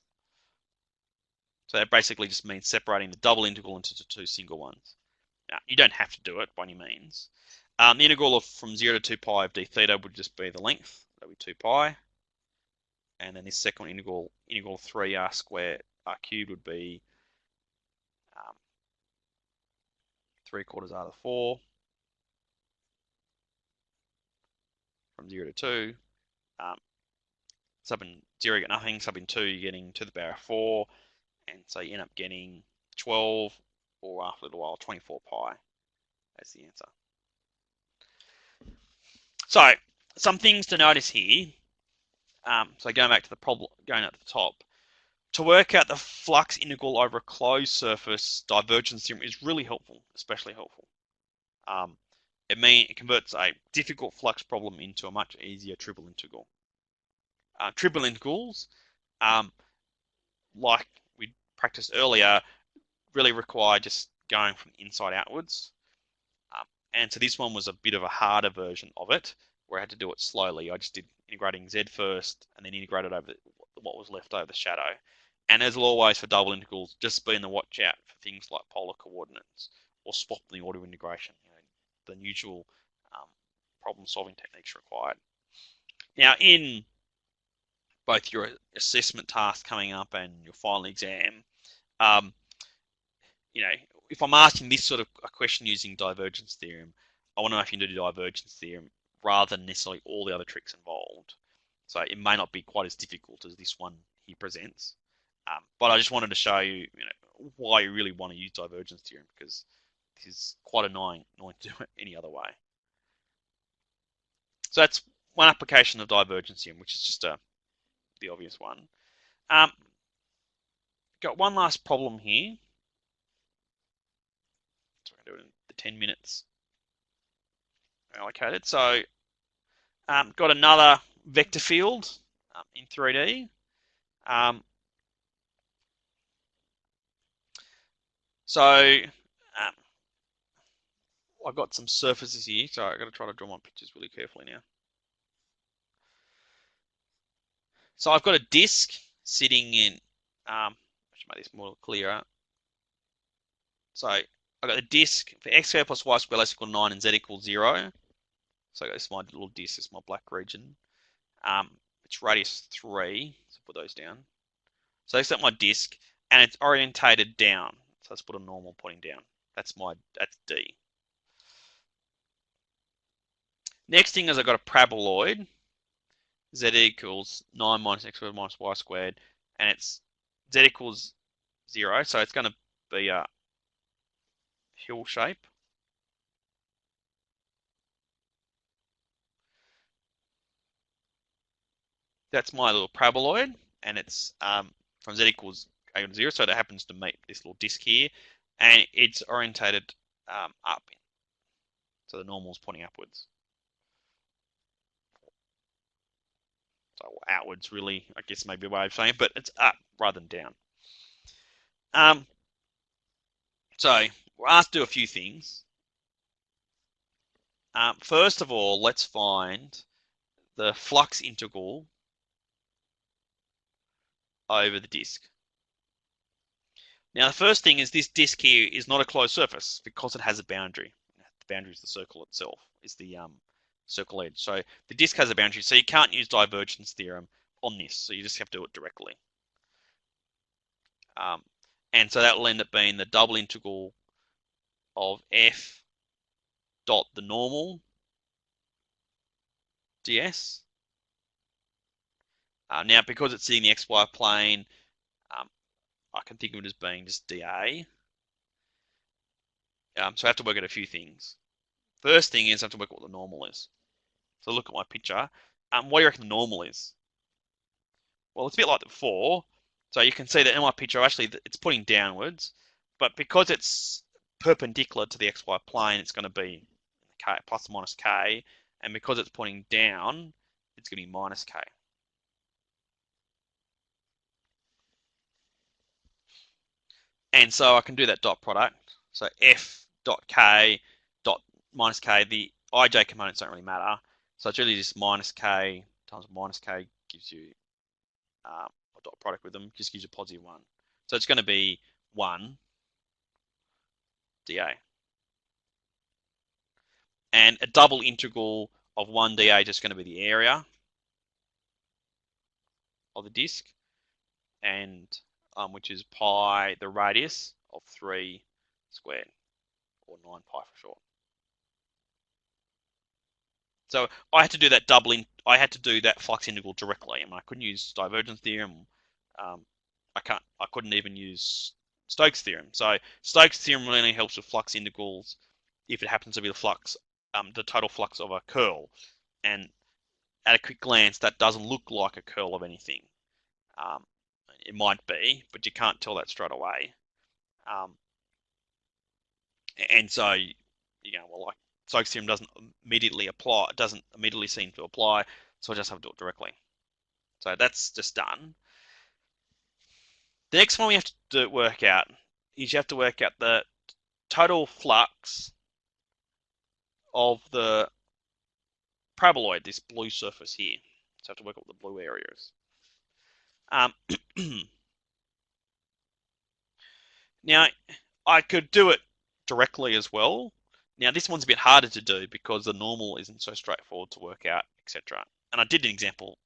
So that basically just means separating the double integral into two single ones. Now, you don't have to do it by any means. The integral from 0 to 2 pi of d theta would just be the length. That would be 2 pi. And then this second integral 3r squared r cubed would be 3/4 r to the 4 from 0 to 2. Sub in 0 you get nothing, sub in 2 you're getting to the power of 4, and so you end up getting 12, or after a little while 24 pi as the answer. So some things to notice here. So going back to the problem, going up to the top, to work out the flux integral over a closed surface, divergence theorem is really helpful, especially helpful. It converts a difficult flux problem into a much easier triple integral. triple integrals, um, like we practiced earlier, really require just going from inside outwards. And so this one was a bit of a harder version of it, where I had to do it slowly. I just did integrating z first, and then integrated over what was left over the shadow. And as always for double integrals, just be on the watch out for things like polar coordinates or swap the order of integration. The usual um, problem-solving techniques required. Now, in both your assessment task coming up and your final exam, um, you know, if I'm asking this sort of a question using divergence theorem, I want to know if you can do the divergence theorem rather than necessarily all the other tricks involved. So it may not be quite as difficult as this one he presents. But I just wanted to show you, why you really want to use divergence theorem, because this is quite annoying to do it any other way. So that's one application of divergence theorem, which is just the obvious one. Got one last problem here. So we're going to do it in the 10 minutes allocated. So got another vector field in 3D. So I've got some surfaces here, so I've got to try to draw my pictures really carefully now. So I've got a disk sitting in, I should make this more clearer. So I've got a disk for x squared plus y squared less equal to 9 and z equals 0. So this is my little disk, this is my black region. It's radius 3, so put those down. So that's my disk, and it's orientated down. So let's put a normal pointing down. That's D. Next thing is I've got a paraboloid. Z equals 9 minus x squared minus y squared, and it's z equals 0, so it's going to be a hill shape. That's my little paraboloid, and it's from z equals a to 0, so it happens to meet this little disk here, and it's orientated up. So the normal is pointing upwards. So outwards, really, I guess maybe a way of saying it, but it's up rather than down. So we're asked to do a few things. First of all, let's find the flux integral over the disk. Now, the first thing is this disk here is not a closed surface because it has a boundary. The boundary is the circle itself, is the circle edge. So the disk has a boundary, so you can't use divergence theorem on this. So you just have to do it directly. And so that will end up being the double integral of f dot the normal ds. Now, because it's sitting in the xy plane, I can think of it as being just dA. So I have to work out a few things. First thing is I have to work out what the normal is. So look at my picture. What do you reckon the normal is? Well, it's a bit like before. So you can see that in my picture, actually, it's pointing downwards. But because it's perpendicular to the xy plane, it's going to be k plus or minus k. And because it's pointing down, it's going to be minus k. And so I can do that dot product. So f dot k dot minus k, the ij components don't really matter. So it's really just minus k times minus k gives you a dot product with them, just gives you a positive 1. So it's going to be 1 dA. And a double integral of 1 dA is just going to be the area of the disk, and which is pi, the radius of 3 squared, or 9 pi for short. So I had to do that I had to do that flux integral directly. I mean, I couldn't use divergence theorem. I couldn't even use Stoke's theorem. So Stoke's theorem really helps with flux integrals if it happens to be the flux, the total flux of a curl. And at a quick glance, that doesn't look like a curl of anything. It might be, but you can't tell that straight away. And so, like Stoke's theorem doesn't immediately seem to apply, so I just have to do it directly. So that's just done. The next one we have to work out is you have to work out the total flux of the paraboloid, this blue surface here. So I have to work out what the blue area is. Now, I could do it directly as well. Now, this one's a bit harder to do because the normal isn't so straightforward to work out, etc. And I did an example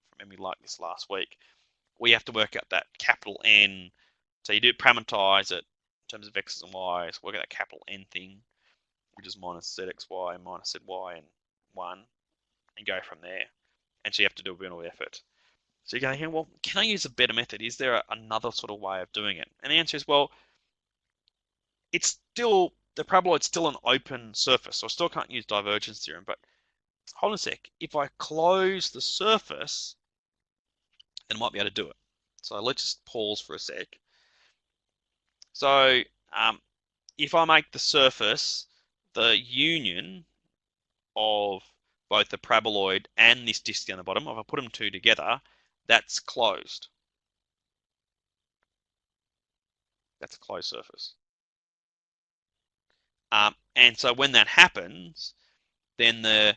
from memory like this last week. We have to work out that capital N. So you do parameterize it in terms of x's and y's, work out that capital N thing, which is minus zxy minus zy and 1, and go from there. And so you have to do a bit of effort. So you're going, well, can I use a better method? Is there another sort of way of doing it? And the answer is, well, it's still, the paraboloid's still an open surface, so I still can't use divergence theorem, but hold on a sec. If I close the surface, then I might be able to do it. So let's just pause for a sec. So if I make the surface the union of both the paraboloid and this disc down the bottom, if I put them two together, that's closed. That's a closed surface. And so when that happens, then the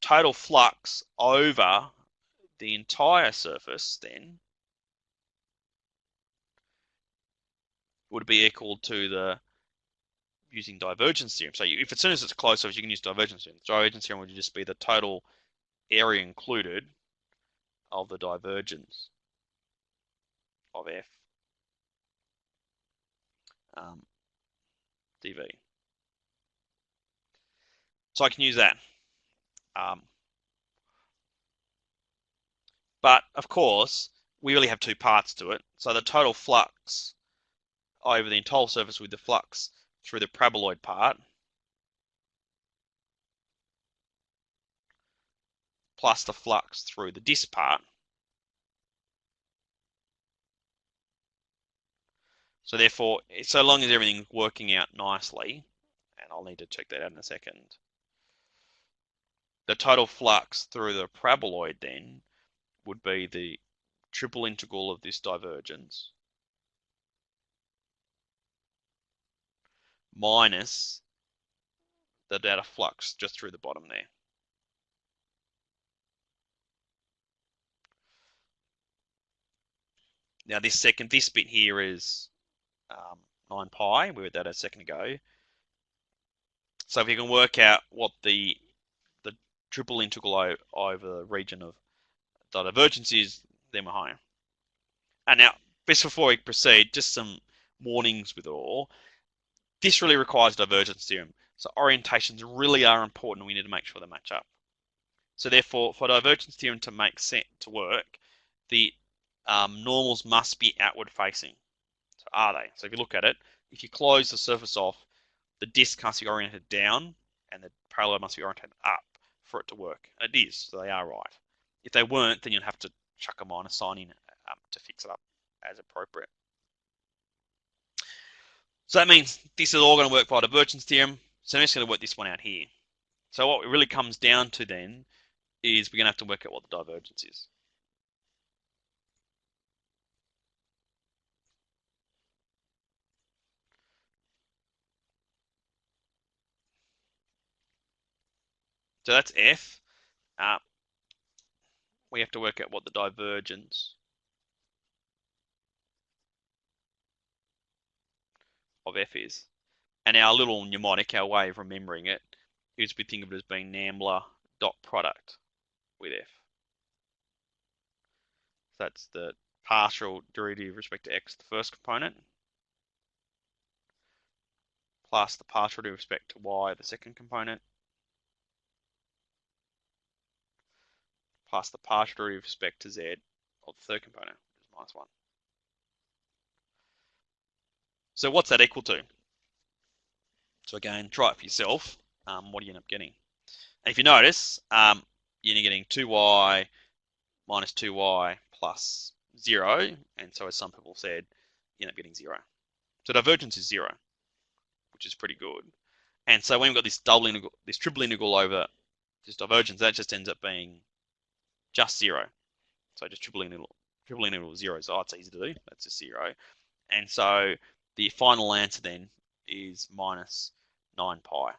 total flux over the entire surface then would be equal to the using divergence theorem. So if as soon as it's closed surface, you can use divergence theorem. Divergence theorem would just be the total area included of the divergence of F dV. So I can use that. But of course, we really have two parts to it. So the total flux over the entire surface with the flux through the paraboloid part plus the flux through the disk part. So therefore, so long as everything's working out nicely, and I'll need to check that out in a second, the total flux through the paraboloid then would be the triple integral of this divergence minus the data flux just through the bottom there. Now this bit here is 9 pi. We read that a second ago. So if you can work out what the triple integral over the region of the divergence is, then we're home. And now, just before we proceed, just some warnings with it all. This really requires divergence theorem. So orientations really are important. We need to make sure they match up. So therefore, for divergence theorem to make sense to work, the normals must be outward facing. So are they? So if you look at it, if you close the surface off, the disk must be oriented down and the parallel must be oriented up for it to work. And it is, so they are right. If they weren't, then you'd have to chuck a minus sign in to fix it up as appropriate. So that means this is all going to work by divergence theorem. So I'm just going to work this one out here. So what it really comes down to then is we're going to have to work out what the divergence is. So that's F. We have to work out what the divergence of F is. And our little mnemonic, our way of remembering it, is we think of it as being Nambler dot product with F. So that's the partial derivative with respect to X, the first component, plus the partial derivative with respect to Y, the second component, plus the partial derivative with respect to Z of the third component, which is minus 1. So what's that equal to? So again, try it for yourself. What do you end up getting? And if you notice, you're getting 2y minus 2y plus 0. And so as some people said, you end up getting 0. So divergence is 0, which is pretty good. And so when we've got this double integral, this triple integral over this divergence, that just ends up being just 0. So just triple integral 0. So it's easy to do. That's just 0. And so the final answer then is minus 9 pi.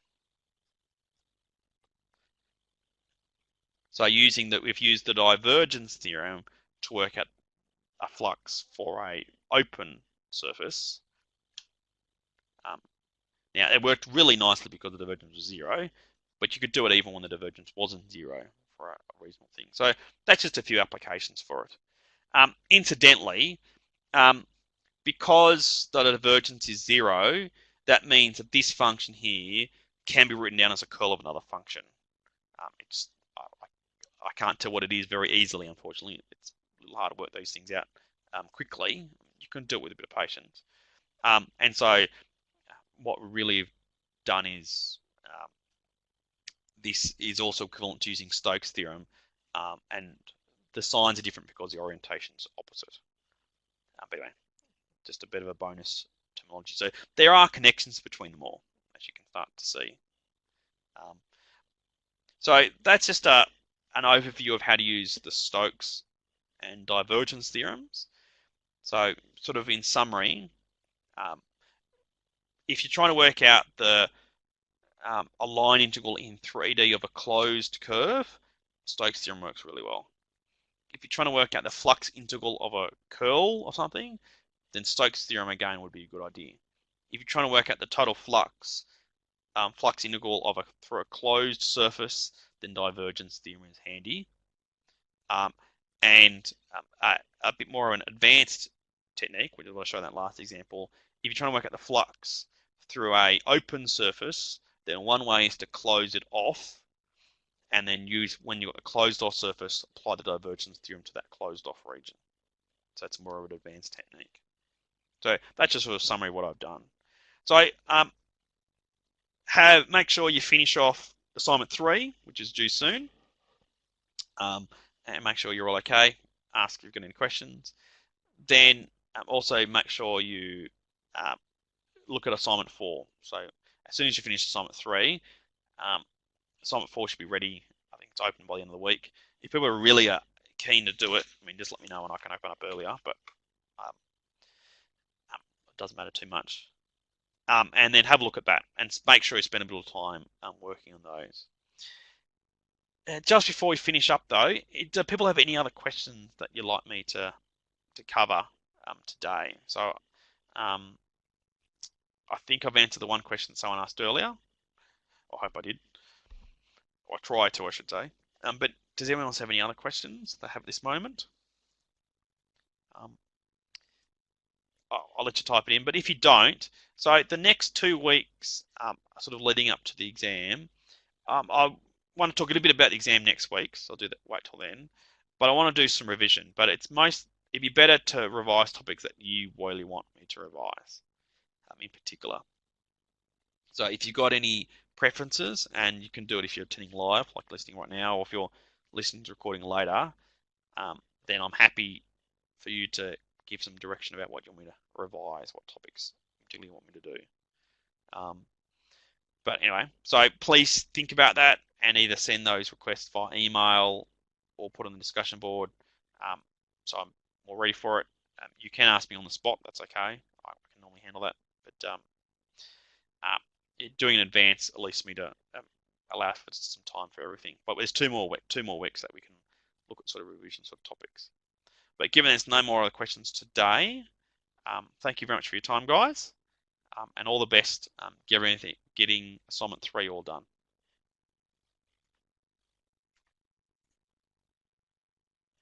So we've used the divergence theorem to work out a flux for a open surface. Now it worked really nicely because the divergence was 0, but you could do it even when the divergence wasn't 0 for a reasonable thing. So that's just a few applications for it. Incidentally, because the divergence is 0, that means that this function here can be written down as a curl of another function. I can't tell what it is very easily, unfortunately. It's a little hard to work these things out quickly. You can do it with a bit of patience. And so what we really have done is this is also equivalent to using Stoke's theorem, and the signs are different because the orientation is opposite. But anyway, just a bit of a bonus terminology. So there are connections between them all, as you can start to see. So that's just an overview of how to use the Stokes and divergence theorems. So sort of in summary, if you're trying to work out a line integral in 3D of a closed curve, Stokes theorem works really well. If you're trying to work out the flux integral of a curl or something, then Stokes theorem again would be a good idea. If you're trying to work out the total flux integral for a closed surface, then divergence theorem is handy. And a bit more of an advanced technique, which is what I showed in that last example. If you're trying to work out the flux through a open surface, then one way is to close it off, and then when you've got a closed off surface, apply the divergence theorem to that closed off region. So it's more of an advanced technique. So that's just sort of a summary of what I've done. So make sure you finish off assignment 3, which is due soon, and make sure you're all okay. Ask if you've got any questions. Then also make sure you look at assignment 4. So as soon as you finish assignment 3, assignment 4 should be ready. I think it's open by the end of the week. If people are really keen to do it, I mean, just let me know and I can open up earlier, but it doesn't matter too much. And then have a look at that and make sure you spend a bit of time working on those. Just before we finish up, though, do people have any other questions that you'd like me to cover today? So I think I've answered the one question someone asked earlier. I hope I did. Or I try to, I should say. But does anyone else have any other questions they have at this moment? I'll let you type it in. But if you don't, so the next 2 weeks, sort of leading up to the exam, I want to talk a little bit about the exam next week, so I'll do that. Wait till then. But I want to do some revision. But it'd be better to revise topics that you really want me to revise, in particular. So if you've got any preferences, and you can do it if you're attending live, like listening right now, or if you're listening to recording later, then I'm happy for you to give some direction about what you want me to revise, what topics particularly you want me to do. But anyway, so please think about that and either send those requests via email or put on the discussion board. So I'm more ready for it. You can ask me on the spot. That's okay. I can normally handle that. But doing in advance at least me to allow for some time for everything. But there's 2 more weeks that we can look at sort of revision sort of topics. But given there's no more other questions today, thank you very much for your time, guys, and all the best getting assignment 3 all done.